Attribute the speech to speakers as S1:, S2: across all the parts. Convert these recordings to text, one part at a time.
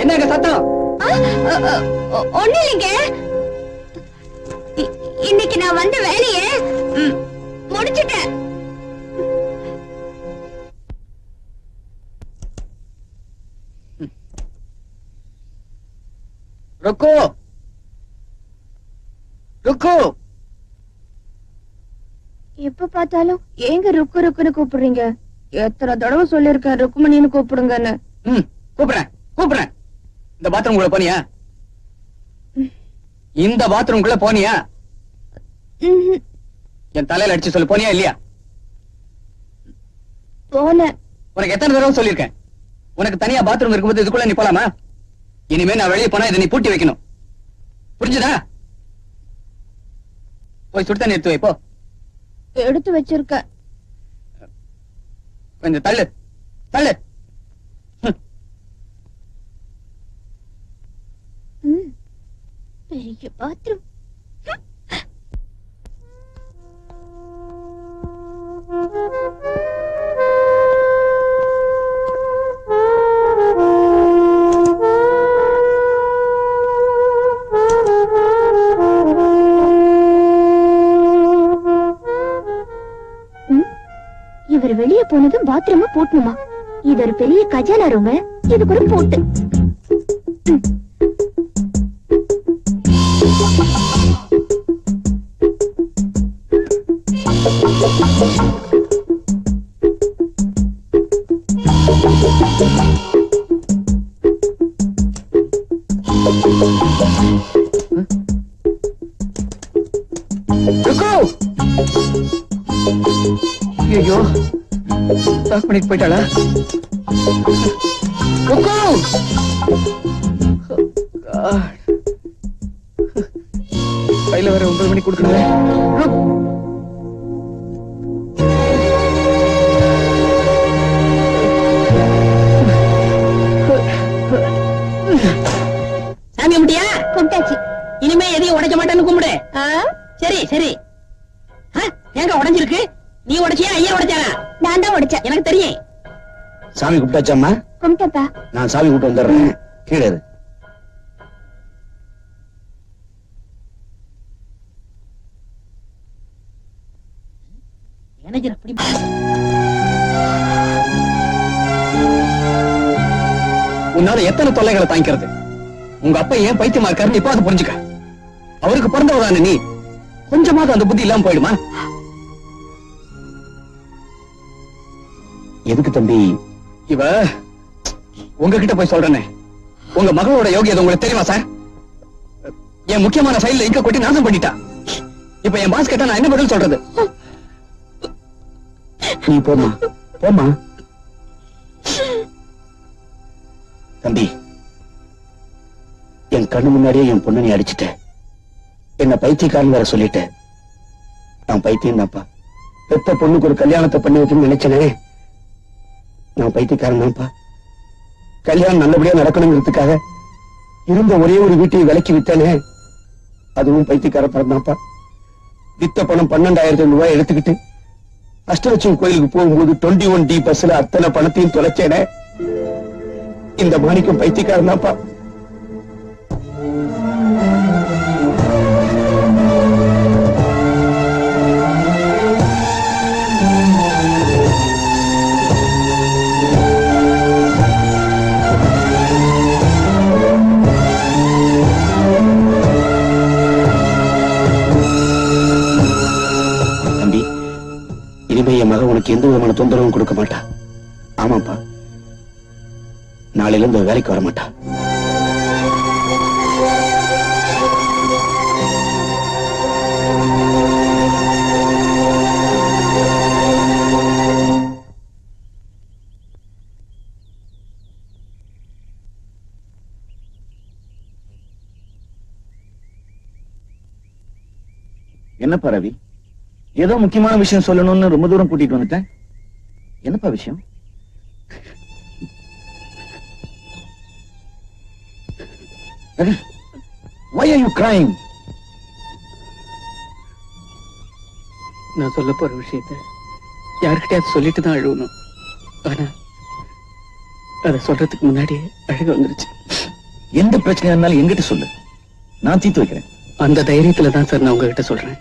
S1: என்னங்க சத்தம்?
S2: ஒண்ணு இல்லைங்க. இன்னைக்கு நான் வந்த வேலையை முடிச்சிட்டேன்.
S1: ருக்கு ருக்கு.
S2: எப்ப பார்த்தாலும் ஏங்க ருக்கு ருக்குன்னு கூப்பிடுறீங்க? எத்தனை தடவை சொல்லிருக்கேன் ருக்குமணின்னு கூப்பிடுங்கன்னு.
S1: கூப்பிடுறேன் கூப்பிடுறேன். இந்த பாத்ரூம் குள்ள போனியா? இந்த பாத்ரூம் குள்ள போனியா? என் தலையில அடிச்சு சொல்லு, போனியா இல்லையா?
S2: போன.
S1: உனக்கு எத்தனை தடவை சொல்லிருக்கேன், உனக்கு தனியா பாத்ரூம் இருக்கும்போது இதுக்குள்ள நீ போலாமா? இனிமே நான் வெளியே போனா இதை நீ பூட்டி வைக்கணும், புரிஞ்சுதா? போய் சுடு தண்ணி எடுத்து வைப்போ.
S2: எடுத்து வச்சிருக்க.
S1: கொஞ்சம் தள்ளு தள்ளு.
S2: பெரிய பாத்ரூம். இவர் வெளியே போனதும் பாத்ரூம் பூட்டணுமா? இது ஒரு பெரிய கஜானா ரூம், இதுக்கு ஒரு பூட்டு.
S1: ஐயோ, லாக் பண்ணிட்டு போயிட்டாளா? கையில வர 9 மணிக்கு கொடுக்கணுமே.
S3: சாமி கும்பிட்டியா?
S2: கும்பிட்டாச்சு.
S3: இனிமே எதையும் உடைக்க மாட்டேன்னு கும்பிடு. சரி சரி. எங்க உடைஞ்சிருக்கு? நீ உடைச்சியா ஐயா உடைச்சானா?
S2: நான் தான் உடைச்சேன்.
S3: எனக்கு தெரியும்.
S4: சாமி கும்பிட்டாச்சாம்மா?
S2: கும்பிட்டப்பா.
S4: நான் சாமி கூப்பிட்டு வந்துடுறேன், கீழே இரு.
S3: மேனேஜர் அப்படி
S1: உன்னால எத்தனை தொல்லைகளை தாங்கிக்கிறது? உங்க அப்பா ஏன் பைத்தியமா இருக்காருன்னு இப்ப அதை புரிஞ்சுக்க. அவருக்கு பிறந்தவதான நீ, கொஞ்சமாவது அந்த புத்தி இல்லாம போயிடுமா?
S4: எதுக்கு தம்பி
S1: இவ உங்ககிட்ட போய் சொல்றேனே, உங்க மகளோட யோகியதை உங்களுக்கு தெரியுமா சார்? என் முக்கியமான ஃபைல்ல இங்க கொட்டி நாசம் பண்ணிட்டா. இப்ப என் பாஸ் கேட்டா நான் என்ன பதில் சொல்றது?
S4: நீ போமா போமா. தம்பி, என் கண்ணு முன்னாடியே என் பொண்ணு நீ அடிச்சுட்ட, என்ன பைத்தியக்காரன் வேற சொல்லிட்ட. நான் பைத்தியம் தான்ப்பா. பெத்த பொண்ணுக்கு ஒரு கல்யாணத்தை பண்ணி வைக்கணும்னு நினைச்சனே, நான் பைத்தியக்காரன் தான்ப்பா. கல்யாணம் நல்லபடியா நடக்கணுங்கிறதுக்காக இருந்த ஒரே ஒரு வீட்டையும் விலைக்கு வித்தனே, அதுவும் பைத்தியக்கார பணம்தான்ப்பா. வித்த பணம் 12,000 ரூபாய் எடுத்துக்கிட்டு அஷ்டலட்சுமி கோயிலுக்கு போகும்போது 21D பஸ்ல அத்தனை பணத்தையும் தொலைச்சேனே, இந்த மாணிக்கம் பைத்தியக்காரன் தான்ப்பா. என் மகன் உனக்கு எந்த விதமான தொந்தரவும் கொடுக்க மாட்டா. ஆமாப்பா, நாளையில இருந்து வேலைக்கு வர மாட்டா.
S5: என்னப்பா ரவி, ஏதோ முக்கியமான விஷயம் சொல்லணும்னு ரொம்ப தூரம் கூட்டிட்டு வந்துட்டேன். என்னப்பா விஷயம்? Why are you crying?
S1: நான் சொல்ல போற விஷயத்த யாருக்கிட்டயாவது சொல்லிட்டு தான் அழுவணும். ஆனா அதை சொல்றதுக்கு முன்னாடி அழுக வந்துருச்சு.
S5: எந்த பிரச்சனையா இருந்தாலும் எங்கிட்ட சொல்லு, நான் தீர்த்து வைக்கிறேன்.
S1: அந்த தைரியத்துல தான் சார் நான் உங்ககிட்ட சொல்றேன்.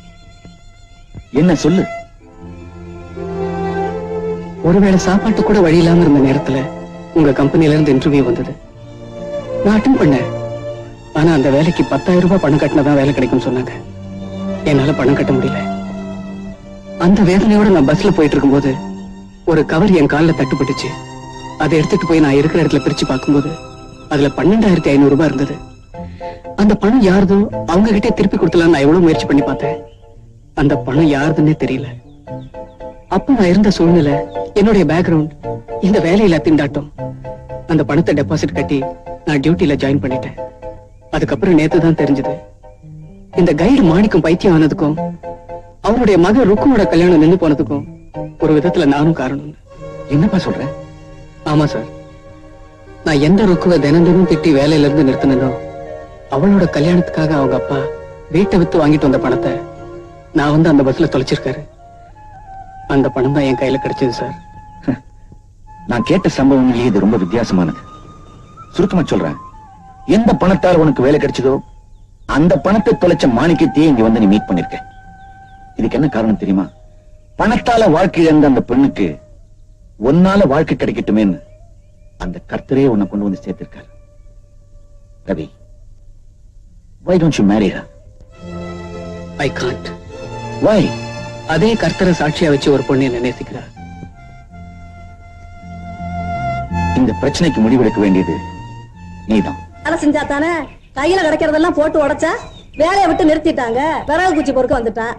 S5: என்ன சொல்லு?
S1: ஒருவேளை சாப்பாட்டு கூட வழி இல்லாம இருந்த நேரத்துல உங்க கம்பெனில இருந்து இன்டர்வியூ வந்தது. நான் அட்டெண்ட் பண்ணேன். ஆனா அந்த வேலைக்கு 10,000 ரூபாய் பணம் கட்டினதான் வேலை கிடைக்கும் சொன்னாங்க. என்னால பணம் கட்ட முடியல. அந்த வேதனையோட நான் பஸ்ல போயிட்டு இருக்கும்போது ஒரு கவர் என் கால்ல தட்டுப்பட்டுச்சு. அதை எடுத்துட்டு போய் நான் இருக்கிற இடத்துல பிரிச்சு பார்க்கும்போது அதுல 12,500 ரூபாய் இருந்தது. அந்த பணம் யாருதோ அவங்க கிட்டே திருப்பி கொடுத்தலாம். நான் எவ்வளவு முயற்சி பண்ணி பார்த்தேன். அந்த பணம் யாருதுன்னே தெரியல. அப்ப நான் இருந்த சூழ்நிலை, என்னுடைய பேக்ரவுண்ட், இந்த வேலையில திண்டாட்டம். அந்த பணத்தை டெபாசிட் கட்டி நான் டியூட்டில ஜாயின் பண்ணிட்டேன். அதுக்கப்புறம் நேத்து தான் தெரிஞ்சது, இந்த கைடு மாணிக்கம் பைத்தியம் ஆனதுக்கும் அவருடைய மகன் ருக்குவோட கல்யாணம் நின்று போனதுக்கும் ஒரு விதத்துல நானும் காரணம்.
S5: என்னப்பா சொல்ற?
S1: ஆமா சார், நான் எந்த ருக்குவை தினம் திட்டி வேலையில இருந்து நிறுத்தினோ அவளோட கல்யாணத்துக்காக அவங்க அப்பா வீட்டை வித்து வாங்கிட்டு வந்த பணத்தை நான் வந்து அந்த பஸ்ல தொலைச்சிருக்காரு. அந்த பணம் தான் என் கையில கிடைச்சது சார்.
S5: நான் கேட்ட சம்பவங்களே இது ரொம்ப வித்தியாசமானது. சுருக்கமா சொல்றேன், எந்த பணத்தால் உனக்கு வேலை கிடைச்சதோ அந்த பணத்தை தொலைச்ச மாணிக்கத்தையே இங்க வந்து நீ மீட் பண்ணிருக்க. இதுக்கு என்ன காரணம் தெரியுமா? பணத்தால வாழ்க்கை இழந்த அந்த பெண்ணுக்கு ஒன்னால வாழ்க்கை கிடைக்கட்டுமேன்னு அந்த கர்த்தரே உன்னை கொண்டு வந்து சேர்த்திருக்காரு. Ravi, why don't you marry her?
S1: I can't.
S5: Why?
S1: அதே கர்த்தரை சாட்சியா வச்சு ஒரு பொண்ணு என்ன நேசிக்கிறார்.
S5: இந்த பிரச்சனைக்கு முடிவெடுக்க வேண்டியது நீதான்.
S6: வேலை செஞ்சா தானே, கையில கிடைக்கிறதெல்லாம் போட்டு உடைச்சா வேலையை விட்டு நிறுத்திட்டாங்க. விறகு குச்சி பொறுக்க வந்துட்டான்.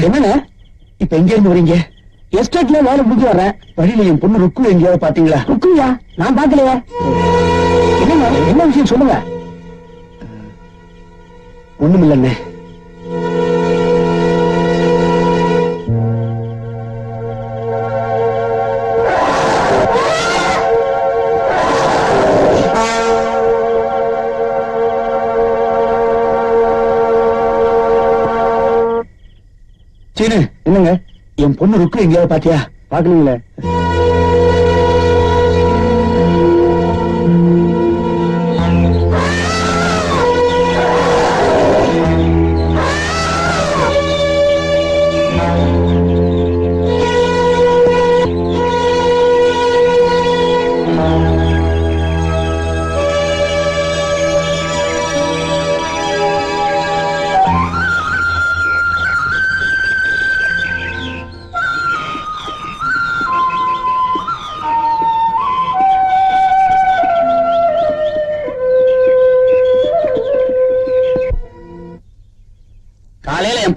S4: என்னண்ணே இப்ப எங்க இருந்து வரீங்க? எஸ்டேட்ல வேலை முடிஞ்சு வர்றேன். வழியில என் பொண்ணு ருக்கு எங்கேயாவது பாத்தீங்களா? ருக்குயா? நான் பாக்கலையா. என்ன விஷயம் சொல்லுங்க. ஒண்ணுமில்லண்ணே. என்னங்க, என் பொண்ணு ருக்கு எங்கேயாவது பாத்தியா? பாக்கலீங்களே.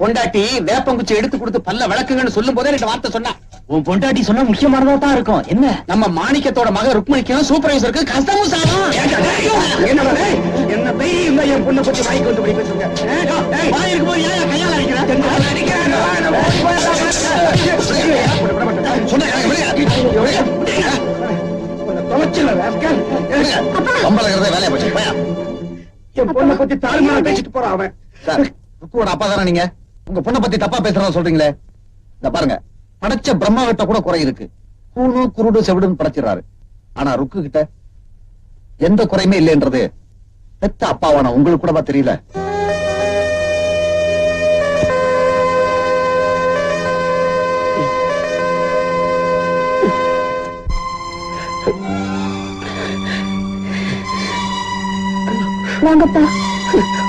S1: பொண்டாட்டி வேப்பங்குச்சி எடுத்து கொடுத்து பல்ல விளக்குங்கன்னு சொல்லும் போதே ரெண்டு வார்த்தை சொன்னா.
S4: உன் பொண்டாட்டி சொன்னா முக்கியமானதா தான் இருக்கும். என்ன?
S1: நம்ம மாணிக்கத்தோட மக ருக்மணிக்கும் சூப்பர்வைசருக்கு கஷ்டமும் சாரும். என்ன தைரியம் என் பொண்ணை பத்தி
S4: என் பொண்ணை பத்தி தாறுமாறா பேசிட்டு போறான் அவன்.
S5: சார், ருக்குவோட அப்பா தானே நீங்க? உங்க பொண்ணை பத்தி தப்பா பேசுறதா சொல்றீங்களே? இந்த பாருங்க, படைச்ச பிரம்மா கிட்ட கூட குறை இருக்கு. கூணு குருடு செவிடுன்னு படைச்சிடறாரு. ஆனா ருக்கு கிட்ட எந்த குறையுமே இல்லைன்றது பெத்த அப்பாவான உங்களுக்கு கூடவா தெரியல?
S2: வாங்கப்பா.